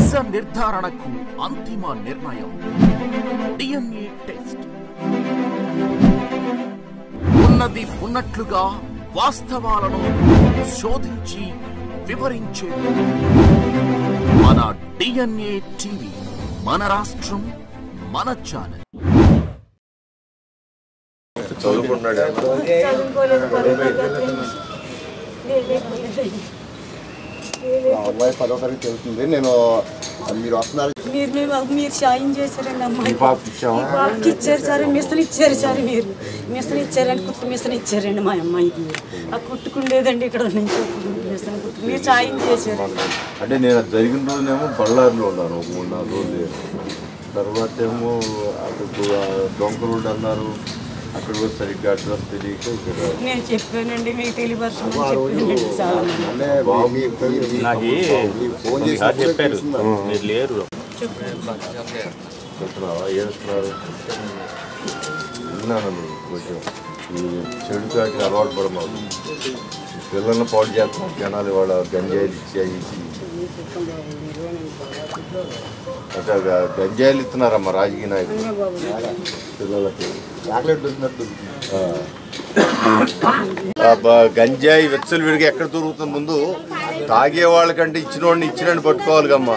నిజ నిర్ధారణకు అంతిమ నిర్ణయం DNA టెస్ట్. ఉన్నది ఉన్నట్లుగా వాస్తవాలను శోధించి వివరించే మన DNA టీవీ, మన రాష్ట్రం, మన ఛానల్. అమ్మాయి 10వ తరగతి చదువుతుంది. నేను మీరు వస్తున్నారు, మీరు సాయం చేశారండి. అమ్మాయి బాబుకి ఇచ్చారు సార్, మిషన్ ఇచ్చారు సార్, మీరు మిషన్ ఇచ్చారండి, కుట్టు మిషన్ ఇచ్చారండి మా అమ్మాయికి. ఆ కుట్టుకుండేదండి ఇక్కడ నుంచి మిషన్ కుట్టు, మీరు సాయం చేశారు. అంటే నేను జరిగిన రోజునేమో బళ్ళారిలో ఉన్నాను 3-4 రోజులు. తర్వాత ఏమో అక్కడ దొంగలు అన్నారు, అక్కడ కూడా సరిగ్గా అడ్రస్ తెలియక ఇక్కడ నేను చెప్పానండి, మీకు తెలియపరచమని ఫోన్ చేసి చెప్పారు మీరు లేరు చెప్తున్నావా ఏడుస్తున్నారు. విన్నాను కొంచెం ఈ చెడు కాటికి అలవాటు పడమాకు. పిల్లల్ని పాడు చేస్తున్నారు జనాలు, వాళ్ళ గంజాయిలు ఇచ్చి అంటే గంజాయిలు ఇస్తున్నారమ్మా రాజకీయ నాయకులు పిల్లలకి. గంజాయి వెచ్చలు విడిగా ఎక్కడ దొరుకుతుంది? ముందు తాగే వాళ్ళకంటే ఇచ్చిన వాడిని ఇచ్చినట్టు పట్టుకోవాలి కమ్మా.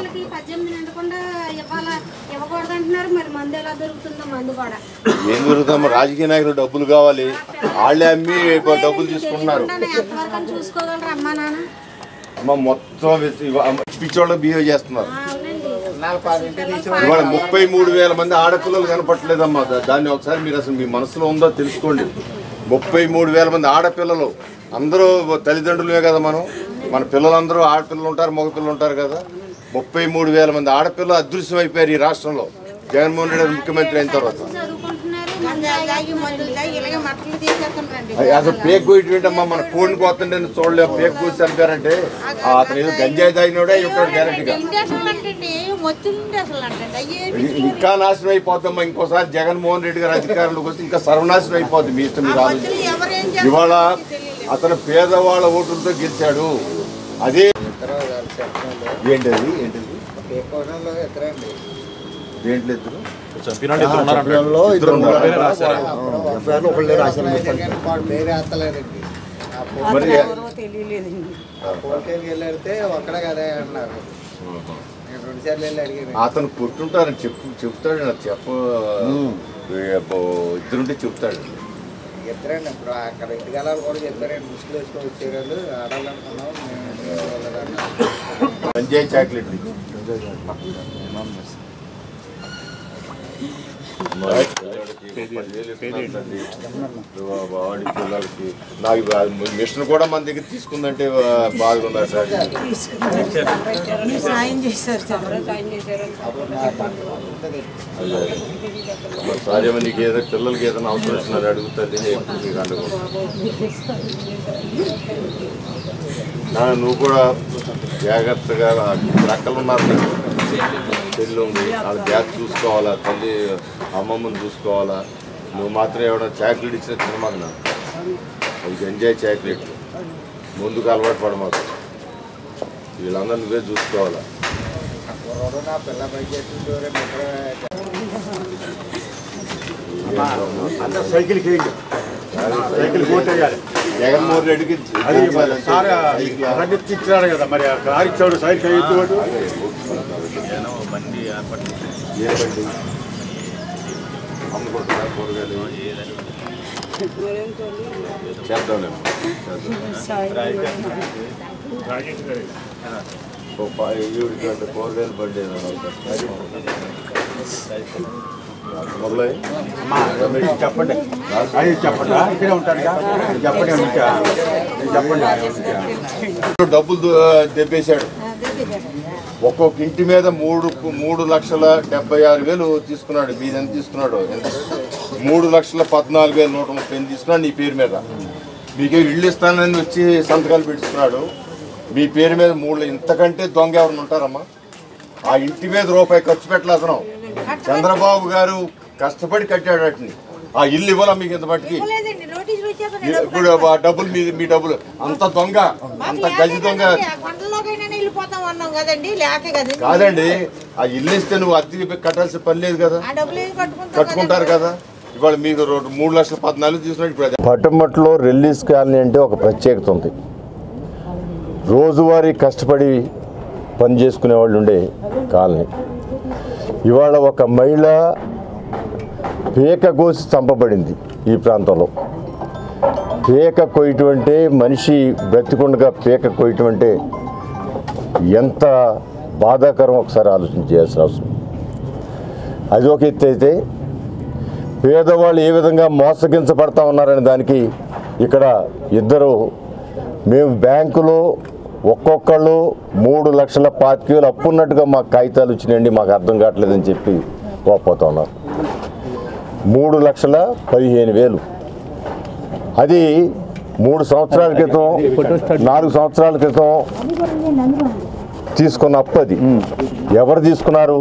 ఏం దొరుకుతామా? రాజకీయ నాయకులు డబ్బులు కావాలి, వాళ్ళే అమ్మి డబ్బులు తీసుకుంటున్నారు. అమ్మ మొత్తం పిచ్చోళ్ళకి బిహేవ్ చేస్తున్నారు. ఇవాళ 33,000 మంది ఆడపిల్లలు కనపట్లేదమ్మా. దాన్ని ఒకసారి మీరు అసలు మీ మనసులో ఉందో తెలుసుకోండి. 33,000 మంది ఆడపిల్లలు, అందరూ తల్లిదండ్రులే కదా మనం. మన పిల్లలందరూ ఆడపిల్లలు ఉంటారు, మగపిల్లలు ఉంటారు కదా. 33,000 మంది ఆడపిల్లలు అదృశ్యం అయిపోయారు ఈ రాష్ట్రంలో జగన్మోహన్ రెడ్డి ముఖ్యమంత్రి అయిన తర్వాత. అసలు పేక్ కోయటమ్మా, మన కోడిని కోతుంటే చూడలేము. పేక్ కోసి చంపారంటే అతను ఏదో గంజాయి తాగినోడే ఉంటాడు గ్యారెంటీగా. ఇంకా నాశనం అయిపోతామ్మా. ఇంకోసారి జగన్మోహన్ రెడ్డి గారు అధికారంలోకి వస్తే ఇంకా సర్వనాశనం అయిపోద్ది. మీ ఇష్టం మీరు ఆలోచన. ఇవాళ అతను పేదవాళ్ళ ఓట్లతో గెలిచాడు. అదే ఏంటది ఏంటిది దేంట్లో ఇద్దరు అతను కొట్టుంటారని చెప్తాడు. ఇద్దరుంటే చెప్తాడు. చెప్తారండి. ఇప్పుడు అక్కడ ఇంటికాల కూడా చెప్తారండి. ముసుగులు వేసుకొని వచ్చేవాళ్ళు ఆడాలనుకున్నాం. గంజాయి చాక్లెట్ వాడి పిల్లలకి నాకు మిషన్ కూడా మన దగ్గర తీసుకుందంటే బాగుందా సార్? సార్ ఏమో నీకు ఏదో పిల్లలకి ఏదైనా అవసరం వచ్చిందని అడుగుతుంది. మీకు నువ్వు కూడా జాగ్రత్తగా రెక్కలు ఉన్నారు, పెళ్ళి ఉంది, వాళ్ళ బ్యాగ్ చూసుకోవాలా, తల్లి అమ్మమ్మని చూసుకోవాలా. నువ్వు మాత్రం ఏమైనా చాక్లెట్ ఇచ్చిన తినమాకు. నాకు అది గంజాయి చాక్లెట్ ముందుకు అలవాటు పడమాకు. వీళ్ళందరూ నువ్వే చూసుకోవాలా. సైకిల్ జగన్మోహన్ రెడ్డికి ఇచ్చినాడు కదా, మరి కారు ఇచ్చాడు సైకిల్ ఎత్తుకోడు. అమ్ముకుంటున్నా కూరగాయలు చేద్దాంలేమో. కూరగాయలు బండి మొదలై చెప్పండి. చెప్పండి, ఇక్కడే ఉంటాడు. చెప్పండి చెప్పండి. డబ్బులు తెప్పేశాడు. ఒక్కొక్క ఇంటి మీద 3,76,000 తీసుకున్నాడు. మీరు ఎంత తీసుకున్నాడు? 3,14,130 తీసుకున్నాడు నీ పేరు మీద. మీకే ఇళ్ళు ఇస్తానని వచ్చి సంతకాలు పెట్టుకున్నాడు. మీ పేరు మీద 3. ఇంతకంటే దొంగ ఎవరు ఉంటారమ్మా? ఆ ఇంటి మీద రూపాయి ఖర్చు పెట్టలేదు అతను. చంద్రబాబు గారు కష్టపడి కట్టాడు వాటిని. ఆ ఇల్లు ఇవ్వాలా మీకు ఇంత మట్టికి? ఇప్పుడు డబ్బులు మీ డబ్బులు అంత దొంగ, అంత గజి దొంగ. వెళ్ళిపోతాం అన్నాం కదండి, లేక కదండి. కాదండి, ఆ ఇల్లు ఇస్తే నువ్వు అద్దెకి కట్టాల్సిన పని లేదు కదా, ఆ డబ్బులు ఏమి కట్టుకుంటారు కదా. ఇవాళ మీకు 3,14,000 తీసుకున్నట్టు ఇప్పుడు పట్టమట్లో రిలీజ్ కాలనీ అంటే ఒక ప్రత్యేకత ఉంది. రోజువారీ కష్టపడి పని చేసుకునే వాళ్ళు ఉండే కాలనీ. ఇవాళ ఒక మహిళ పేక కోసి చంపబడింది ఈ ప్రాంతంలో. పేక కొయ్యటం అంటే, మనిషి బ్రతికుండగా పేక కొయ్యటం అంటే ఎంత బాధాకరం ఒకసారి ఆలోచన చేయాల్సిన అవసరం. అది ఒక ఎత్తు అయితే, పేదవాళ్ళు ఏ విధంగా మోసగించబడతా ఉన్నారనే దానికి ఇక్కడ ఇద్దరు, మేము బ్యాంకులో ఒక్కొక్కళ్ళు 3,25,000 అప్పు ఉన్నట్టుగా మాకు కాగితాలు వచ్చినాయండి, మాకు అర్థం కావట్లేదని చెప్పి పోతా ఉన్నారు. 3,15,000 అది 3 సంవత్సరాల క్రితం 4 సంవత్సరాల క్రితం తీసుకున్న అప్పు. అది ఎవరు తీసుకున్నారు?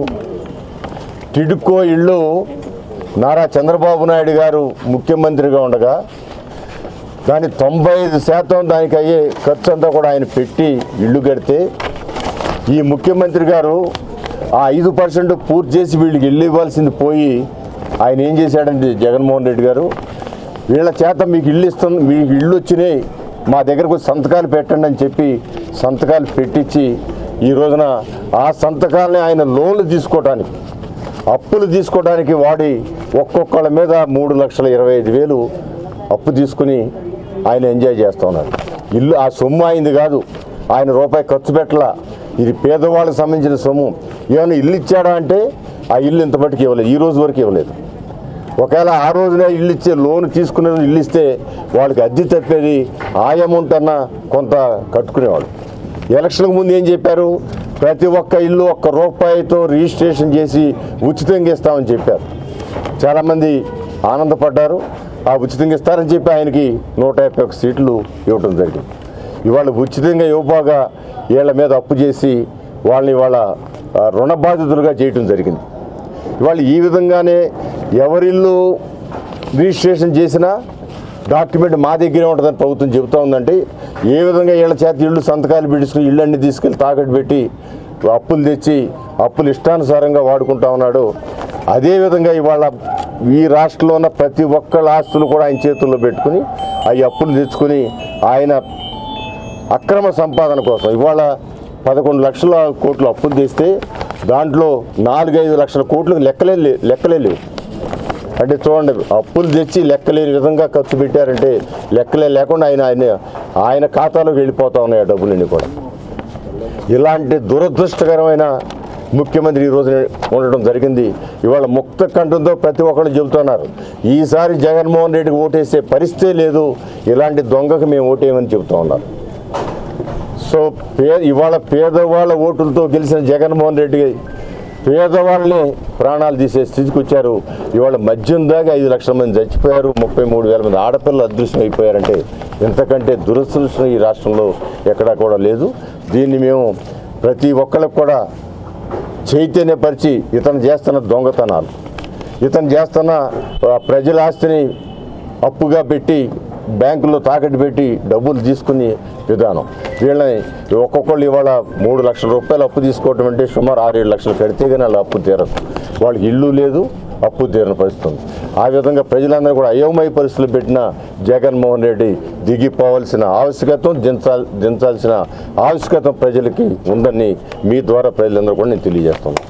టిడ్కో ఇళ్ళు నారా చంద్రబాబు నాయుడు గారు ముఖ్యమంత్రిగా ఉండగా దాని 95% దానికి అయ్యే ఖర్చు అంతా కూడా ఆయన పెట్టి ఇల్లు కడితే, ఈ ముఖ్యమంత్రి గారు ఆ 5% పూర్తి చేసి వీళ్ళకి ఇల్లు ఇవ్వాల్సింది పోయి ఆయన ఏం చేశాడంటే జగన్మోహన్ రెడ్డి గారు, వీళ్ళ చేత మీకు ఇల్లు ఇస్తుంది, మీకు ఇల్లు వచ్చినాయి, మా దగ్గరకు సంతకాలు పెట్టండి అని చెప్పి సంతకాలు పెట్టించి, ఈ రోజున ఆ సంతకాలని ఆయన లోన్లు తీసుకోవడానికి, అప్పులు తీసుకోవడానికి వాడి ఒక్కొక్కళ్ళ మీద 3,25,000 అప్పు తీసుకుని ఆయన ఎంజాయ్ చేస్తూ ఉన్నారు. ఇల్లు ఆ సొమ్ము అయింది కాదు, ఆయన రూపాయి ఖర్చు పెట్టలా, ఇది పేదవాళ్ళకి సంబంధించిన సొమ్ము. ఏమైనా ఇల్లు ఇచ్చాడా అంటే ఆ ఇల్లు ఇంతమట్టుకు ఇవ్వలేదు, ఈ రోజు వరకు ఇవ్వలేదు. ఒకవేళ ఆ రోజునే ఇల్లు ఇచ్చే, లోన్ తీసుకునే ఇల్లు ఇస్తే వాళ్ళకి అద్దె తప్పేది, ఆ అమౌంట్ అన్నా కొంత కట్టుకునేవాళ్ళు. ఎలక్షన్కి ముందు ఏం చెప్పారు? ప్రతి ఒక్క ఇల్లు ₹1 రిజిస్ట్రేషన్ చేసి ఉచితంగా ఇస్తామని చెప్పారు. చాలామంది ఆనందపడ్డారు. ఆ ఉచితంగా ఇస్తారని చెప్పి ఆయనకి 151 సీట్లు ఇవ్వటం జరిగింది. ఇవాళ ఉచితంగా ఇవ్వబోగా వీళ్ళ మీద అప్పు చేసి వాళ్ళని ఇవాళ రుణ బాధితులుగా చేయటం జరిగింది. ఇవాళ ఈ విధంగానే ఎవరిల్లు రిజిస్ట్రేషన్ చేసినా డాక్యుమెంట్ మా దగ్గరే ఉంటుందని ప్రభుత్వం చెబుతూ ఉందంటే, ఏ విధంగా వీళ్ళ చేత ఇళ్ళు సంతకాలు పెట్టించుకుని ఇళ్ళు అన్నీ తీసుకెళ్ళి తాకట్టు పెట్టి అప్పులు తెచ్చి అప్పులు ఇష్టానుసారంగా వాడుకుంటా ఉన్నాడు. అదేవిధంగా ఇవాళ ఈ రాష్ట్రంలో ఉన్న ప్రతి ఒక్కళ్ళ ఆస్తులు కూడా ఆయన చేతుల్లో పెట్టుకుని అవి అప్పులు తెచ్చుకొని ఆయన అక్రమ సంపాదన కోసం ఇవాళ 11 లక్షల కోట్లు అప్పులు తెస్తే దాంట్లో 4-5 లక్షల కోట్లు లెక్కలే లేవు. అంటే చూడండి, అప్పులు తెచ్చి లెక్కలేని విధంగా ఖర్చు పెట్టారంటే లెక్కలే లేకుండా ఆయన ఖాతాలోకి వెళ్ళిపోతూ ఉన్నాయి ఆ డబ్బులన్నీ కూడా. ఇలాంటి దురదృష్టకరమైన ముఖ్యమంత్రి ఈరోజు ఉండడం జరిగింది. ఇవాళ ముక్త కంఠంతో ప్రతి ఒక్కళ్ళు చెబుతున్నారు, ఈసారి జగన్మోహన్ రెడ్డికి ఓటేసే పరిస్థితే లేదు, ఇలాంటి దొంగకు మేము ఓటేయమని చెబుతూ ఉన్నారు. సో ఇవాళ పేదవాళ్ళ ఓటులతో గెలిచిన జగన్మోహన్ రెడ్డి పేదవాళ్ళని ప్రాణాలు తీసే స్థితికి వచ్చారు. ఇవాళ మద్యం దాకా 5 లక్షల మంది చచ్చిపోయారు, 33,000 మంది ఆడపిల్లలు అదృశ్యం అయిపోయారంటే ఇంతకంటే దురదృష్టం ఈ రాష్ట్రంలో ఎక్కడా కూడా లేదు. దీన్ని మేము ప్రతి ఒక్కరికి కూడా చైతన్యపరిచి, ఇతను చేస్తున్న దొంగతనాలు, ఇతను చేస్తున్న ప్రజల ఆస్తిని అప్పుగా పెట్టి బ్యాంకుల్లో తాకట్టు పెట్టి డబ్బులు తీసుకుని విధానం, వీళ్ళని ఒక్కొక్కళ్ళు ఇవాళ 3 లక్షల రూపాయలు అప్పు తీసుకోవటం అంటే సుమారు 6-7 లక్షలు కడితే కానీ వాళ్ళ అప్పు తీరదు. వాళ్ళకి ఇల్లు లేదు, అప్పు తీరని పరిస్థితి ఉంది. ఆ విధంగా ప్రజలందరూ కూడా అయోమయ పరిస్థితులు పెట్టిన జగన్మోహన్ రెడ్డి దిగిపోవాల్సిన ఆవశ్యకత, దించాల్సిన ఆవశ్యకత ప్రజలకి ఉందని మీ ద్వారా ప్రజలందరూ కూడా నేను తెలియజేస్తున్నాను.